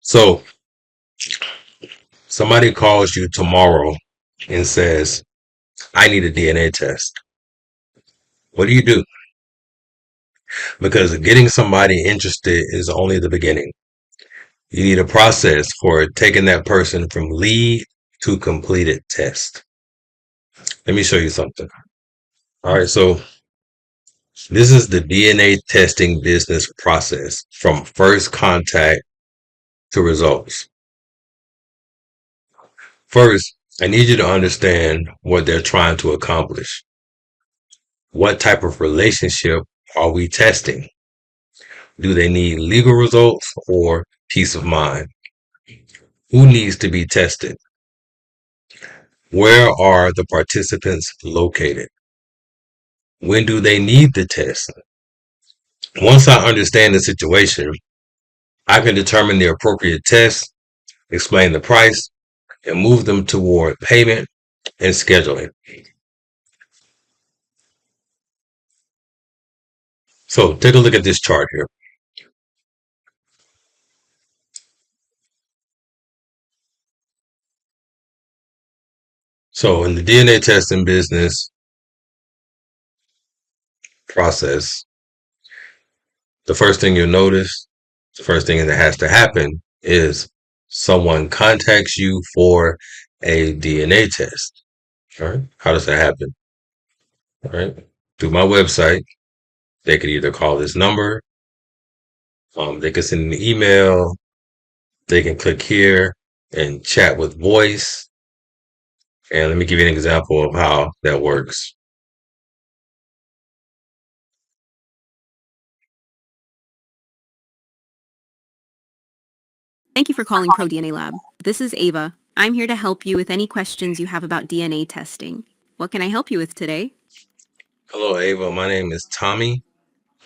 So somebody calls you tomorrow and says, I need a DNA test. What do you do? Because getting somebody interested is only the beginning. You need a process for taking that person from lead to completed test. Let me show you something. All right, so this is the DNA testing business process from first contact to results. First, I need you to understand what they're trying to accomplish. What type of relationship are we testing? Do they need legal results or peace of mind? Who needs to be tested? Where are the participants located? When do they need the test? Once I understand the situation, I can determine the appropriate test, explain the price, and move them toward payment and scheduling. So take a look at this chart here. So in the DNA testing business process, the first thing you'll notice, the first thing that has to happen is someone contacts you for a DNA test. All right. How does that happen? All right. Through my website, they could either call this number, they could send an email, they can click here and chat with voice. And let me give you an example of how that works. Thank you for calling ProDNA Lab. This is Ava. I'm here to help you with any questions you have about DNA testing. What can I help you with today? Hello, Ava. My name is Tommy.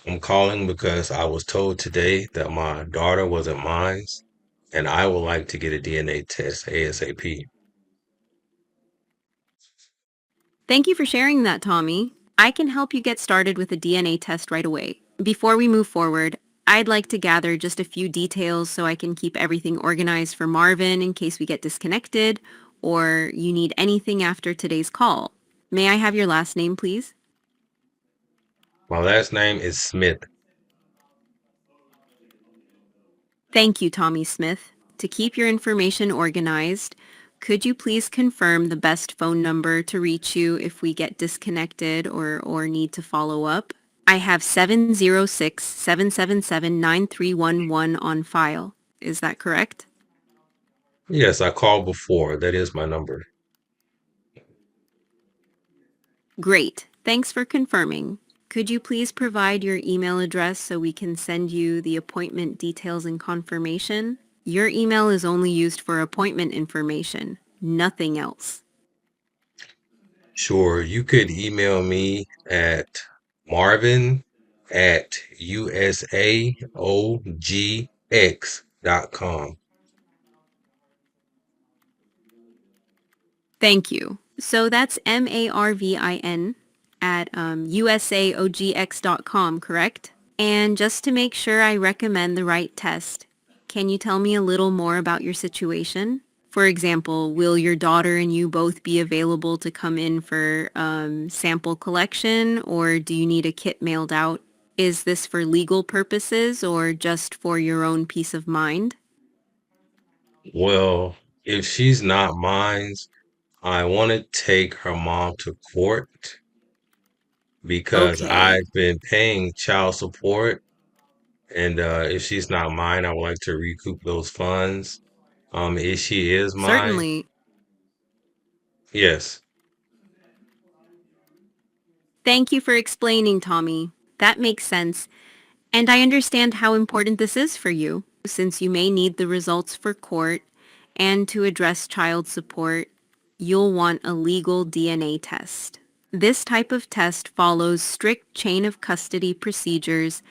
I'm calling because I was told today that my daughter wasn't mine, and I would like to get a DNA test ASAP. Thank you for sharing that, Tommy. I can help you get started with a DNA test right away. Before we move forward, I'd like to gather just a few details so I can keep everything organized for Marvin in case we get disconnected or you need anything after today's call. May I have your last name, please? My last name is Smith. Thank you, Tommy Smith. To keep your information organized, could you please confirm the best phone number to reach you if we get disconnected or need to follow up? I have 706-777-9311 on file. Is that correct? Yes, I called before. That is my number. Great. Thanks for confirming. Could you please provide your email address so we can send you the appointment details and confirmation? Your email is only used for appointment information, nothing else. Sure, you could email me at Marvin at usaogx.com. Thank you. So that's Marvin at usaogx.com, correct? And just to make sure I recommend the right test, can you tell me a little more about your situation? For example, will your daughter and you both be available to come in for sample collection, or do you need a kit mailed out? Is this for legal purposes or just for your own peace of mind? Well, if she's not mine, I want to take her mom to court because Okay, I've been paying child support, and if she's not mine, I would like to recoup those funds. If she is mine, certainly. yes. Thank you for explaining, Tommy. That makes sense. And I understand how important this is for you, since you may need the results for court and to address child support, you'll want a legal DNA test. This type of test follows strict chain of custody procedures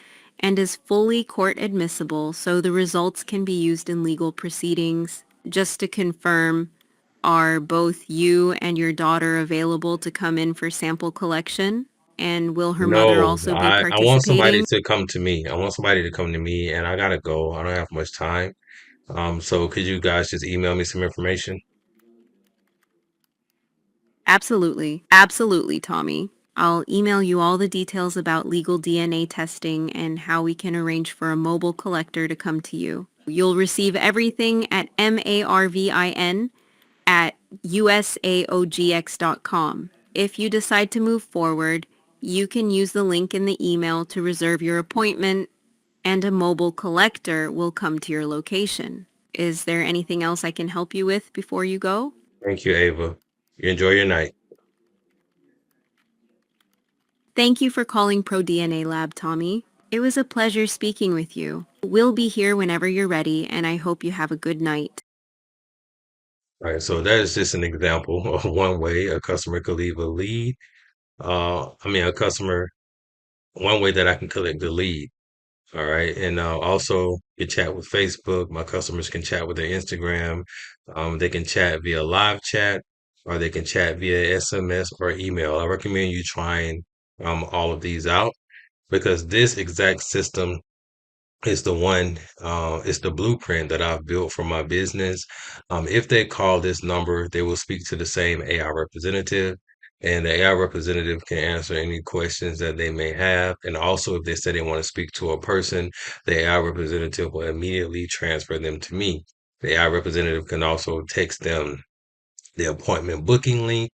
and is fully court admissible, so the results can be used in legal proceedings. Just to confirm, are both you and your daughter available to come in for sample collection? And will her mother No, also be I want somebody participating? to come to me. I want somebody to come to me, and I gotta go. I don't have much time. So could you guys just email me some information? Absolutely. Absolutely, Tommy. I'll email you all the details about legal DNA testing and how we can arrange for a mobile collector to come to you. You'll receive everything at Marvin at usaogx.com. If you decide to move forward, you can use the link in the email to reserve your appointment, and a mobile collector will come to your location. Is there anything else I can help you with before you go? Thank you, Ava. You enjoy your night. Thank you for calling ProDNA Lab, Tommy. It was a pleasure speaking with you. We'll be here whenever you're ready, and I hope you have a good night. All right, so that is just an example of one way a customer could leave a lead. A customer, one way that I can collect the lead. All right. And also you chat with Facebook. My customers can chat with their Instagram. They can chat via live chat or they can chat via SMS or email. I recommend you trying all of these out because this exact system is the one, it's the blueprint that I've built for my business. If they call this number, they will speak to the same AI representative, and the AI representative can answer any questions that they may have. And also, if they say they want to speak to a person, the AI representative will immediately transfer them to me. The AI representative can also text them the appointment booking link,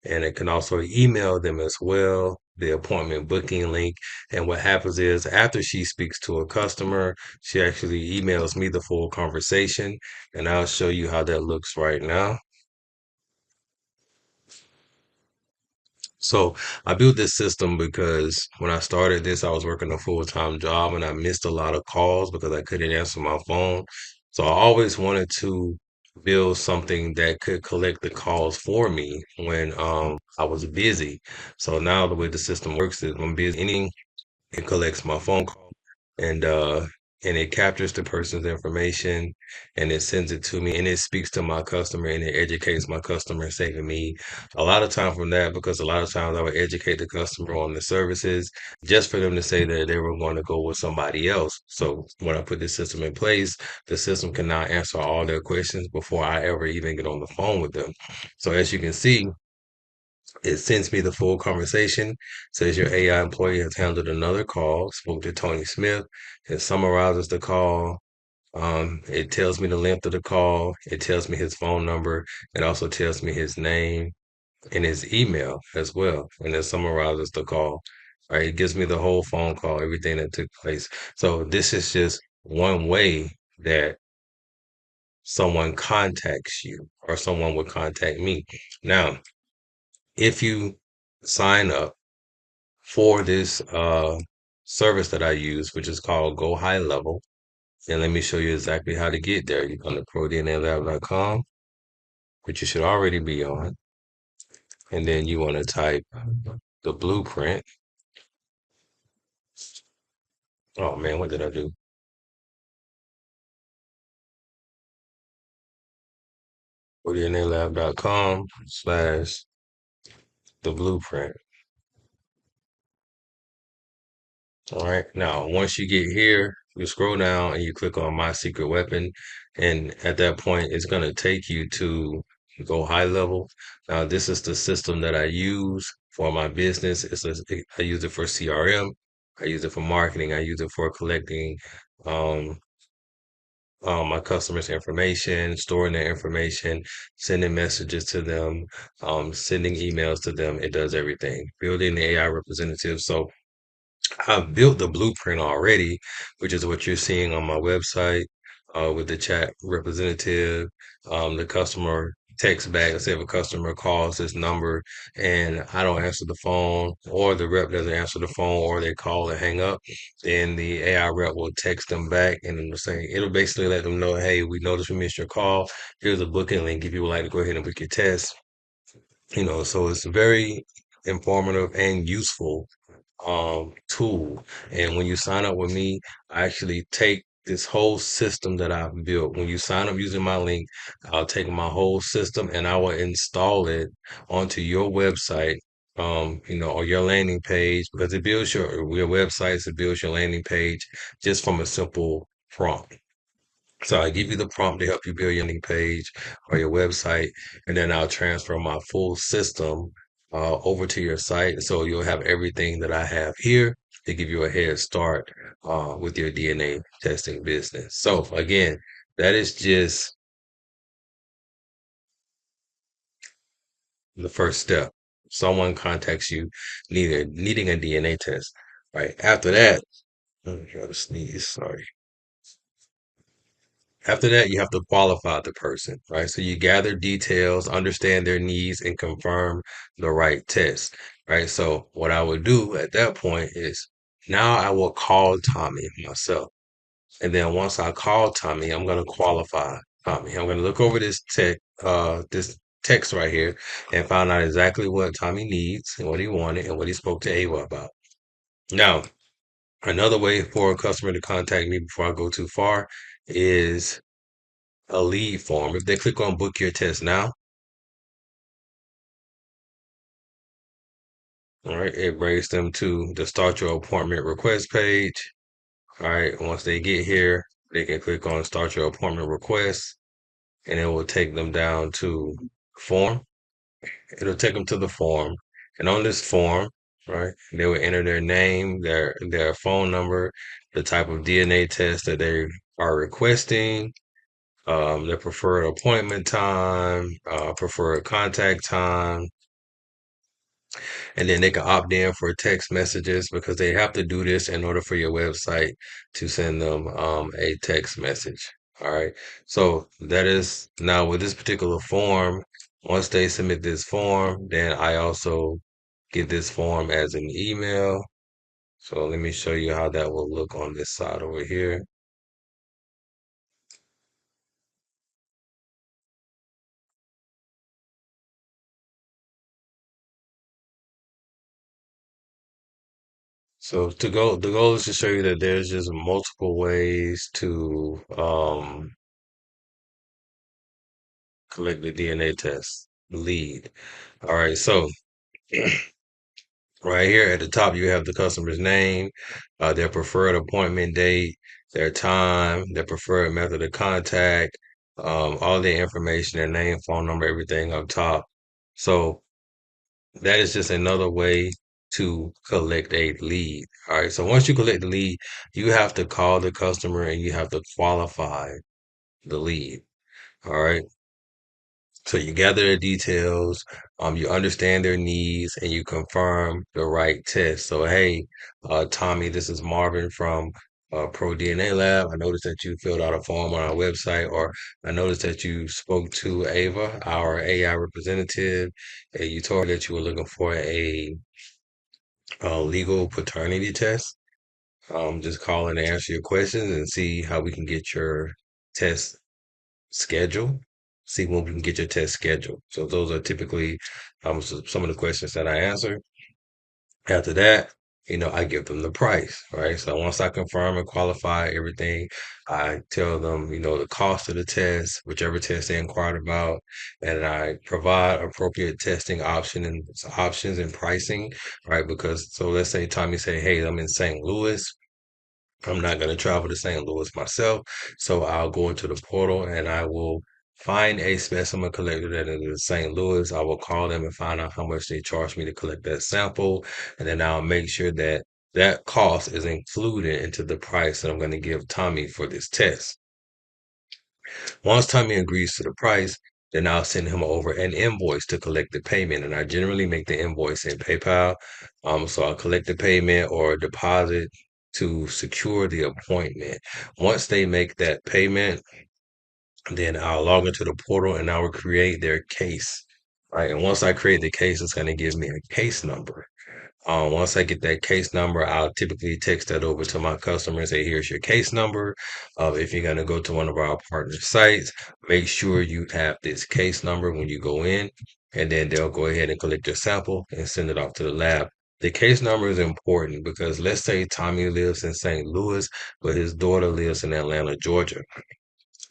and it can also email them as well, the appointment booking link. And what happens is after she speaks to a customer, she actually emails me the full conversation, and I'll show you how that looks right now. So I built this system because when I started this, I was working a full-time job and I missed a lot of calls because I couldn't answer my phone. So I always wanted to build something that could collect the calls for me when I was busy. So now the way the system works is when I'm busy, it collects my phone call and uh and it captures the person's information and it sends it to me and it speaks to my customer and it educates my customer, saving me a lot of time from that because a lot of times I would educate the customer on the services just for them to say that they were going to go with somebody else. So when I put this system in place, the system can now answer all their questions before I ever even get on the phone with them. So as you can see, it sends me the full conversation, says your AI employee has handled another call, spoke to Tony Smith. It summarizes the call. It tells me the length of the call. It tells me his phone number. It also tells me his name and his email as well. And it summarizes the call. Right? It gives me the whole phone call, everything that took place. So this is just one way that someone contacts you or someone would contact me. Now, if you sign up for this service that I use, which is called Go High Level. And let me show you exactly how to get there. You come to prodnalab.com, which you should already be on. And then you want to type the blueprint. Oh man, what did I do? prodnalab.com/the blueprint. All right. Now, once you get here, you scroll down and you click on My Secret Weapon. And at that point, it's going to take you to Go High Level. Now, this is the system that I use for my business. I use it for CRM. I use it for marketing. I use it for collecting um, my customers' information, storing their information, sending messages to them, sending emails to them. It does everything. Building the AI representative. So I've built the blueprint already, which is what you're seeing on my website, with the chat representative, the customer text back. Let's say if a customer calls this number and I don't answer the phone, or the rep doesn't answer the phone, or they call and hang up, then the AI rep will text them back and it'll basically let them know, hey, we noticed we missed your call. Here's a booking link if you would like to go ahead and book your test. So it's very informative and useful tool. And when you sign up with me, I actually take this whole system that I've built. When you sign up using my link, I'll take my whole system and I will install it onto your website, or your landing page because it builds your websites, it builds your landing page just from a simple prompt. So I give you the prompt to help you build your landing page or your website, and then I'll transfer my full system over to your site. So you'll have everything that I have here to give you a head start with your DNA testing business. So again, that is just the first step. Someone contacts you needing a DNA test, right? After that, I gotta sneeze, sorry. After that, you have to qualify the person, right? So you gather details, understand their needs, and confirm the right test, right? So what I would do at that point is now I will call Tommy myself. And then once I call Tommy, I'm going to qualify Tommy. I'm going to look over this text right here and find out exactly what Tommy needs and what he wanted and what he spoke to Ava about. Now, another way for a customer to contact me before I go too far is a lead form. If they click on book your test now, all right, it brings them to the start your appointment request page. All right, once they get here, they can click on start your appointment request and it will take them down to form. It'll take them to the form. And on this form, right, they will enter their name, their phone number, the type of DNA test that they are requesting, their preferred appointment time, preferred contact time, and then they can opt in for text messages because they have to do this in order for your website to send them a text message. All right. So that is now with this particular form, once they submit this form, then I also get this form as an email. So let me show you how that will look on this side over here. So the goal is to show you that there's just multiple ways to collect the DNA test lead. All right, so right here at the top, you have the customer's name, their preferred appointment date, their time, their preferred method of contact, all the information, their name, phone number, everything up top. So that is just another way to collect a lead. All right. So once you collect the lead, you have to call the customer and you have to qualify the lead. All right. So you gather their details, you understand their needs, and you confirm the right test. So, hey, Tommy, this is Marvin from Pro DNA Lab. I noticed that you filled out a form on our website, or I noticed that you spoke to Ava, our AI representative, and you told her that you were looking for a legal paternity test. Just call in and answer your questions and see how we can get your test schedule, see when we can get your test scheduled. So those are typically some of the questions that I answer. After that, I give them the price, right? So once I confirm and qualify everything, I tell them, the cost of the test, whichever test they inquired about, and I provide appropriate testing options and pricing, right? Because so let's say Tommy say, hey, I'm in St. Louis. I'm not going to travel to St. Louis myself, so I'll go into the portal and I will find a specimen collector that is in St. Louis. I will call them and find out how much they charge me to collect that sample, and then I'll make sure that that cost is included into the price that I'm going to give Tommy for this test. Once Tommy agrees to the price, then I'll send him over an invoice to collect the payment, and I generally make the invoice in PayPal. So I'll collect the payment or deposit to secure the appointment. Once they make that payment, then I'll log into the portal and I will create their case. Right. And once I create the case, it's going to give me a case number. Once I get that case number, I'll typically text that over to my customer and say, here's your case number. If you're going to go to one of our partner sites, make sure you have this case number when you go in, and then they'll go ahead and collect your sample and send it off to the lab. The case number is important because let's say Tommy lives in St. Louis, but his daughter lives in Atlanta, Georgia.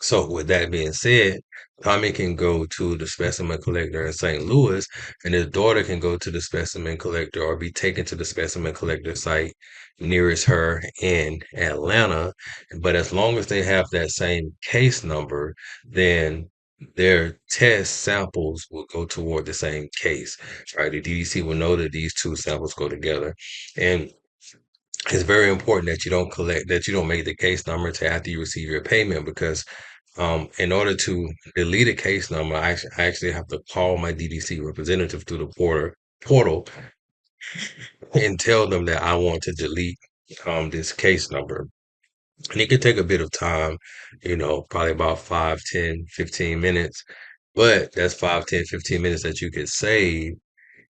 So with that being said, Tommy can go to the specimen collector in St. Louis, and his daughter can go to the specimen collector or be taken to the specimen collector site nearest her in Atlanta. But as long as they have that same case number, then their test samples will go toward the same case. Right? The DDC will know that these two samples go together. And it's very important that you don't make the case number to after you receive your payment because in order to delete a case number, I actually have to call my DDC representative through the portal and tell them that I want to delete this case number. And it could take a bit of time, probably about 5, 10, 15 minutes. But that's 5, 10, 15 minutes that you could save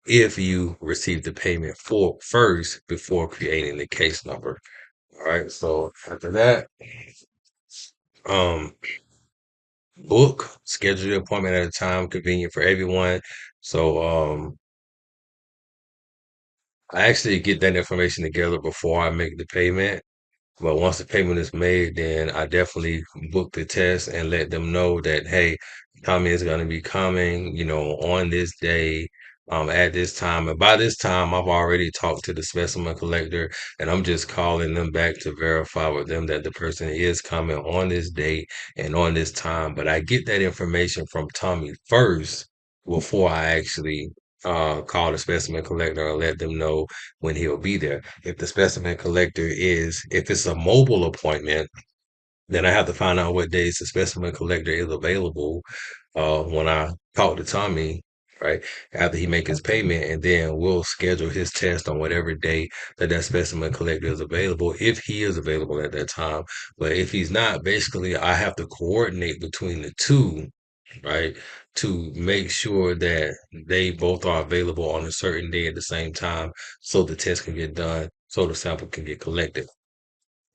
if you receive the payment for first before creating the case number. All right. So after that, um, schedule your appointment at a time convenient for everyone. So I actually get that information together before I make the payment. But once the payment is made, then I definitely book the test and let them know that, hey, Tommy is going to be coming, on this day, at this time. And by this time, I've already talked to the specimen collector and I'm just calling them back to verify with them that the person is coming on this date and on this time. But I get that information from Tommy first before I actually call the specimen collector and let them know when he'll be there. If the specimen collector if it's a mobile appointment, then I have to find out what days the specimen collector is available when I talk to Tommy, right? After he make his payment, and then we'll schedule his test on whatever day that specimen collector is available, if he is available at that time. But if he's not, basically I have to coordinate between the two, right? To make sure that they both are available on a certain day at the same time so the test can get done, so the sample can get collected.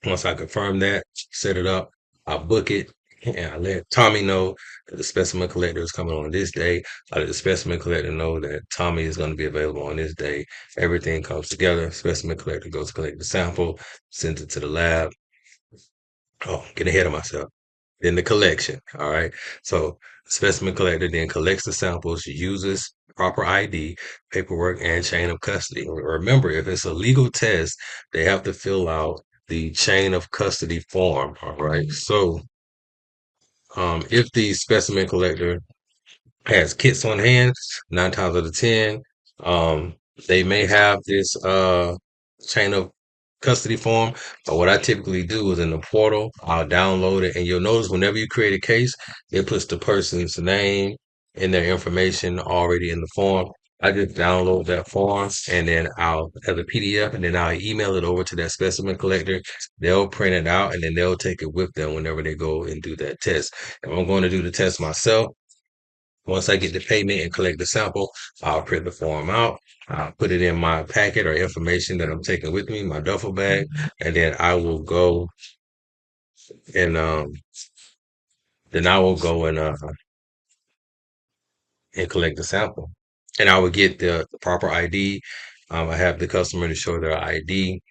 Once I confirm that, set it up, I book it, and I let Tommy know that the specimen collector is coming on this day. I let the specimen collector know that Tommy is going to be available on this day. Everything comes together. Specimen collector goes to collect the sample, sends it to the lab. Oh, get ahead of myself. Then the collection. All right. So specimen collector then collects the samples, uses proper ID, paperwork, and chain of custody. Remember, if it's a legal test, they have to fill out the chain of custody form. All right. So if the specimen collector has kits on hand, 9 times out of 10. Um, they may have this chain of custody form, but what I typically do is in the portal, I'll download it, and you'll notice whenever you create a case, it puts the person's name and their information already in the form. I just download that form and then I'll as a PDF and then I'll email it over to that specimen collector. They'll print it out and then they'll take it with them whenever they go and do that test. If I'm going to do the test myself, once I get the payment and collect the sample, I'll print the form out. I'll put it in my packet or information that I'm taking with me, my duffel bag, and then I will go and then I will go and collect the sample. And I will get the proper ID. I have the customer to show their ID.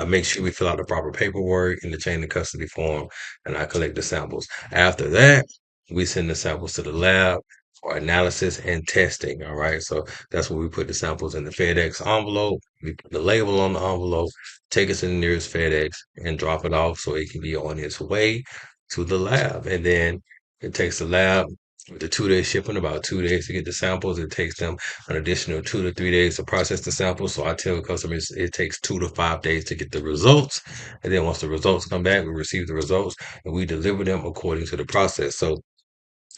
Make sure we fill out the proper paperwork in the chain of custody form, and I collect the samples. After that, we send the samples to the lab for analysis and testing. All right. So that's where we put the samples in the FedEx envelope. We put the label on the envelope, take it to the nearest FedEx, and drop it off so it can be on its way to the lab. And then it takes the lab with the 2 day shipping, about 2 days to get the samples. It takes them an additional 2 to 3 days to process the samples. So I tell customers it takes 2 to 5 days to get the results. And then once the results come back, we receive the results and we deliver them according to the process. So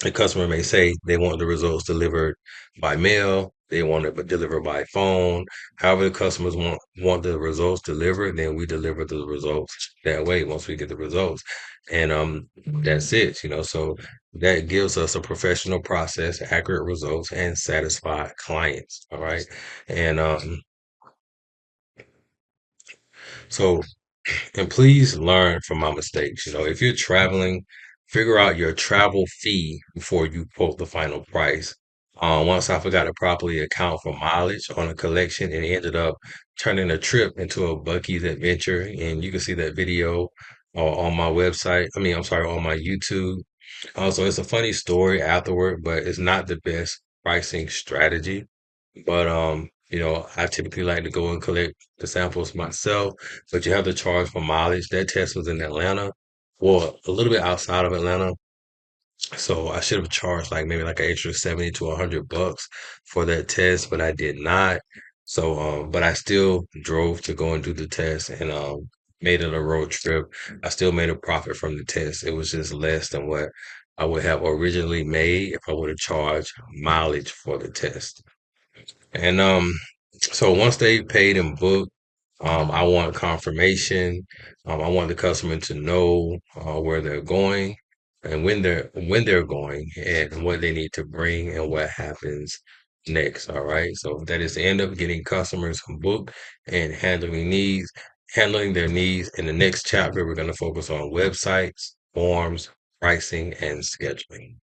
a customer may say they want the results delivered by mail, they want it delivered by phone. However, the customers want the results delivered, then we deliver the results that way once we get the results. And that's it, So that gives us a professional process, accurate results, and satisfied clients. All right. And so and please learn from my mistakes. If you're traveling, figure out your travel fee before you quote the final price. Once I forgot to properly account for mileage on a collection, and it ended up turning a trip into a Bucky's adventure. And you can see that video on my website. I mean, I'm sorry, on my YouTube. So it's a funny story afterward, but it's not the best pricing strategy. But I typically like to go and collect the samples myself, but you have to charge for mileage. That test was in Atlanta, well, a little bit outside of Atlanta. So I should have charged like maybe like an extra 70 to $100 for that test, but I did not. So but I still drove to go and do the test and made it a road trip. I still made a profit from the test. It was just less than what I would have originally made if I would have charged mileage for the test. And so once they paid and booked, I want confirmation. I want the customer to know where they're going and when they're going and what they need to bring and what happens next. All right. So that is the end of getting customers booked and handling their needs. In the next chapter, we're going to focus on websites, forms, pricing, and scheduling.